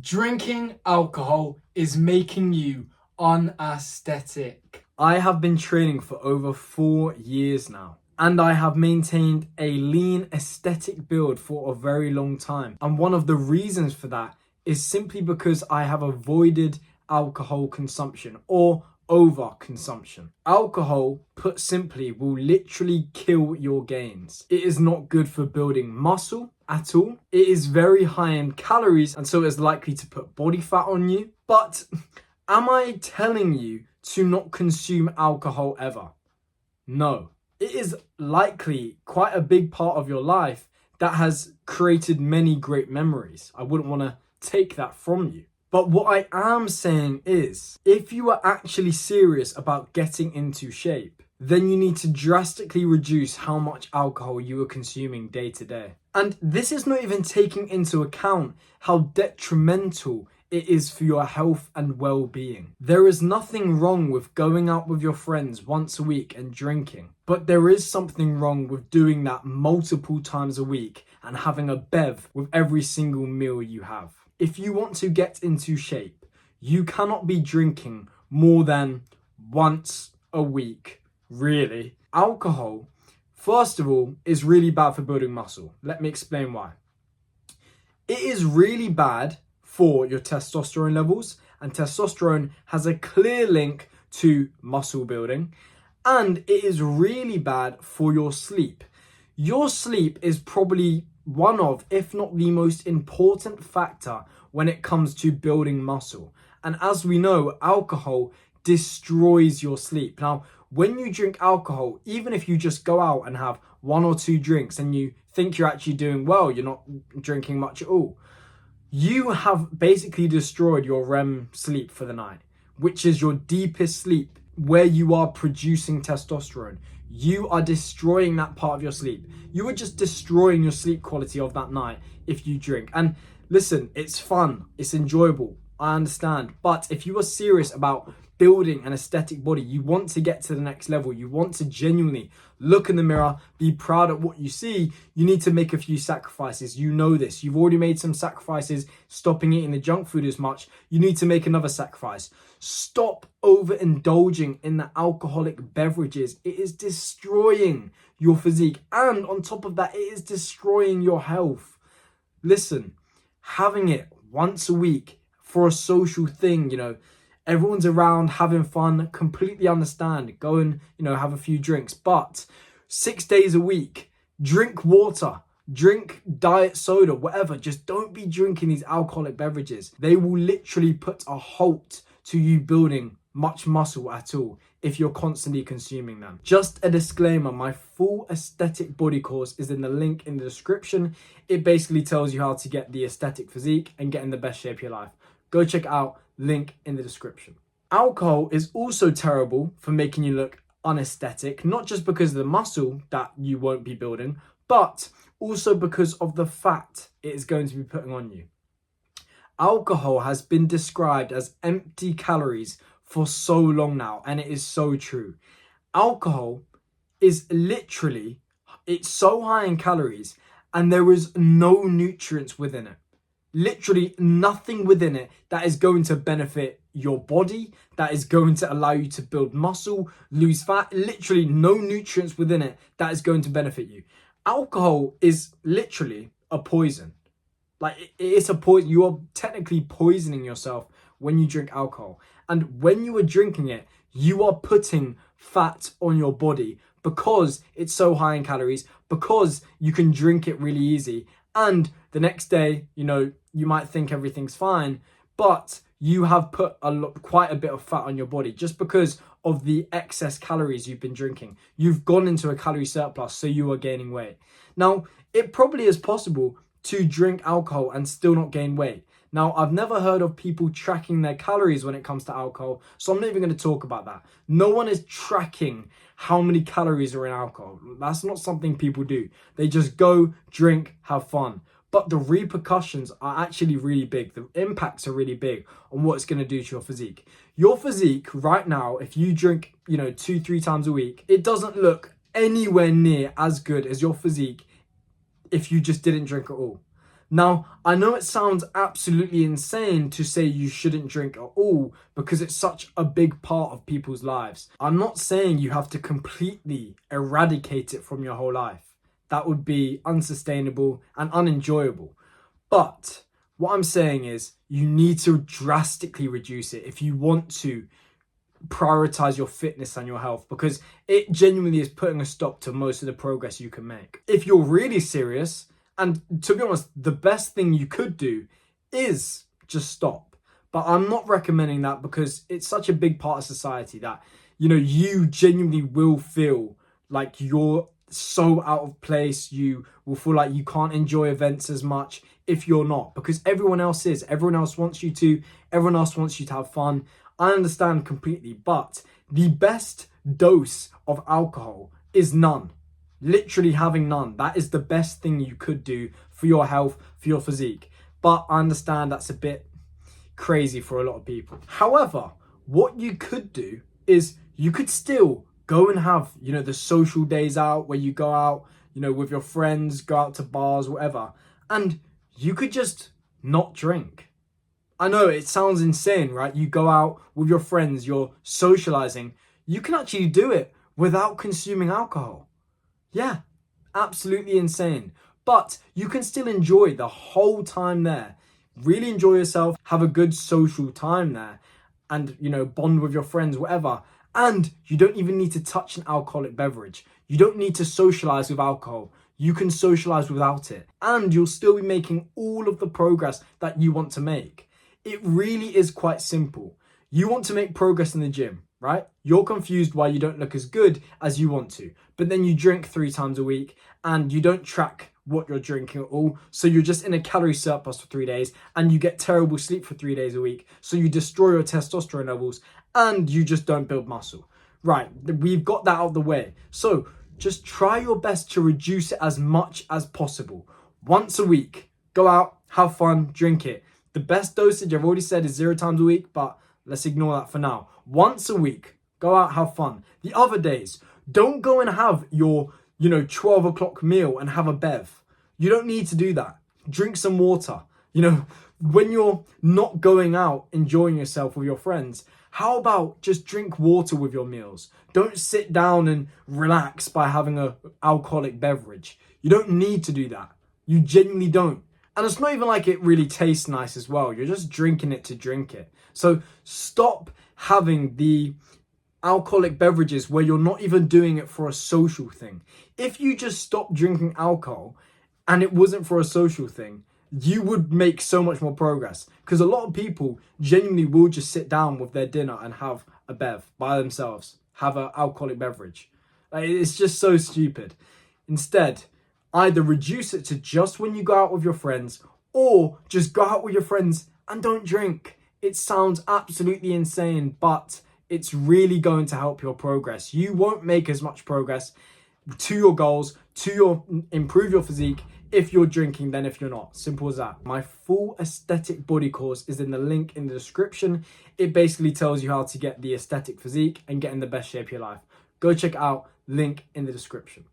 Drinking alcohol is making you unaesthetic. I have been training for over 4 years now, and I have maintained a lean aesthetic build for a very long time. And one of the reasons for that is simply because I have avoided alcohol consumption or overconsumption. Alcohol, put simply, will literally kill your gains. It is not good for building muscle at all. It is very high in calories, and so it is likely to put body fat on you. But am I telling you to not consume alcohol ever? No. It is likely quite a big part of your life that has created many great memories. I wouldn't want to take that from you. But what I am saying is, if you are actually serious about getting into shape, then you need to drastically reduce how much alcohol you are consuming day to day. And this is not even taking into account how detrimental it is for your health and well-being. There is nothing wrong with going out with your friends once a week and drinking, but there is something wrong with doing that multiple times a week and having a bev with every single meal you have. If you want to get into shape, you cannot be drinking more than once a week, really. Alcohol, first of all, is really bad for building muscle. Let me explain why. It is really bad for your testosterone levels, and testosterone has a clear link to muscle building, and it is really bad for your sleep. Your sleep is probably one of, if not the most important factor when it comes to building muscle. And as we know, alcohol destroys your sleep. Now, when you drink alcohol, even if you just go out and have 1 or 2 drinks and you think you're actually doing well, you're not drinking much at all, you have basically destroyed your REM sleep for the night, which is your deepest sleep, where you are producing testosterone. You are destroying that part of your sleep. You are just destroying your sleep quality of that night if you drink. And listen, it's fun, it's enjoyable, I understand. But if you are serious about building an aesthetic body, you want to get to the next level, you want to genuinely look in the mirror, be proud of what you see, you need to make a few sacrifices. You know this. You've already made some sacrifices stopping eating the junk food as much. You need to make another sacrifice. Stop overindulging in the alcoholic beverages. It is destroying your physique. And on top of that, it is destroying your health. Listen, having it once a week for a social thing, everyone's around having fun, completely understand. Go and, have a few drinks. But 6 days a week, drink water, drink diet soda, whatever. Just don't be drinking these alcoholic beverages. They will literally put a halt to you building much muscle at all if you're constantly consuming them. Just a disclaimer, my full aesthetic body course is in the link in the description. It basically tells you how to get the aesthetic physique and get in the best shape of your life. Go check it out, link in the description. Alcohol is also terrible for making you look unaesthetic, not just because of the muscle that you won't be building, but also because of the fat it is going to be putting on you. Alcohol has been described as empty calories for so long now, and it is so true. Alcohol is literally, it's so high in calories, and there is no nutrients within it. Literally nothing within it that is going to benefit your body, that is going to allow you to build muscle, lose fat. Literally no nutrients within it that is going to benefit you. Alcohol is literally a poison. Like, it's a poison. You are technically poisoning yourself when you drink alcohol. And when you are drinking it, you are putting fat on your body because it's so high in calories, because you can drink it really easy. And the next day, you might think everything's fine, but you have put quite a bit of fat on your body just because of the excess calories you've been drinking. You've gone into a calorie surplus, so you are gaining weight. Now, it probably is possible to drink alcohol and still not gain weight. Now, I've never heard of people tracking their calories when it comes to alcohol, so I'm not even going to talk about that. No one is tracking how many calories are in alcohol. That's not something people do. They just go, drink, have fun. But the repercussions are actually really big. The impacts are really big on what it's going to do to your physique. Your physique right now, if you drink, 2-3 times a week, it doesn't look anywhere near as good as your physique if you just didn't drink at all. Now, I know it sounds absolutely insane to say you shouldn't drink at all because it's such a big part of people's lives. I'm not saying you have to completely eradicate it from your whole life. That would be unsustainable and unenjoyable. But what I'm saying is you need to drastically reduce it if you want to prioritize your fitness and your health, because it genuinely is putting a stop to most of the progress you can make. If you're really serious, and to be honest, the best thing you could do is just stop. But I'm not recommending that because it's such a big part of society that, you genuinely will feel like you're so out of place. You will feel like you can't enjoy events as much if you're not, because everyone else is. Everyone else wants you to. Everyone else wants you to have fun. I understand completely, but the best dose of alcohol is none. Literally having none. That is the best thing you could do for your health, for your physique. But I understand that's a bit crazy for a lot of people. However, what you could do is you could still go and have, the social days out where you go out, with your friends, go out to bars, whatever. And you could just not drink. I know it sounds insane, right? You go out with your friends, you're socializing. You can actually do it without consuming alcohol. Yeah, absolutely insane. But you can still enjoy the whole time there. Really enjoy yourself, have a good social time there, and, bond with your friends, whatever. And you don't even need to touch an alcoholic beverage. You don't need to socialize with alcohol. You can socialize without it. And you'll still be making all of the progress that you want to make. It really is quite simple. You want to make progress in the gym, right? You're confused why you don't look as good as you want to, but then you drink 3 times a week and you don't track what you're drinking at all. So you're just in a calorie surplus for 3 days and you get terrible sleep for 3 days a week. So you destroy your testosterone levels and you just don't build muscle. Right, we've got that out of the way. So just try your best to reduce it as much as possible. Once a week, go out, have fun, drink it. The best dosage, I've already said, is 0 times a week, but let's ignore that for now. Once a week, go out, have fun. The other days, don't go and have your, 12 o'clock meal and have a bev. You don't need to do that. Drink some water. When you're not going out enjoying yourself with your friends, how about just drink water with your meals? Don't sit down and relax by having an alcoholic beverage. You don't need to do that. You genuinely don't. And it's not even like it really tastes nice as well. You're just drinking it to drink it. So stop having the alcoholic beverages where you're not even doing it for a social thing. If you just stopped drinking alcohol and it wasn't for a social thing, you would make so much more progress. Because a lot of people genuinely will just sit down with their dinner and have a bev by themselves, have an alcoholic beverage. It's just so stupid. Instead, either reduce it to just when you go out with your friends, or just go out with your friends and don't drink. It sounds absolutely insane, but it's really going to help your progress. You won't make as much progress to your goals, improve your physique if you're drinking than if you're not. Simple as that. My full aesthetic body course is in the link in the description. It basically tells you how to get the aesthetic physique and get in the best shape of your life. Go check it out, link in the description.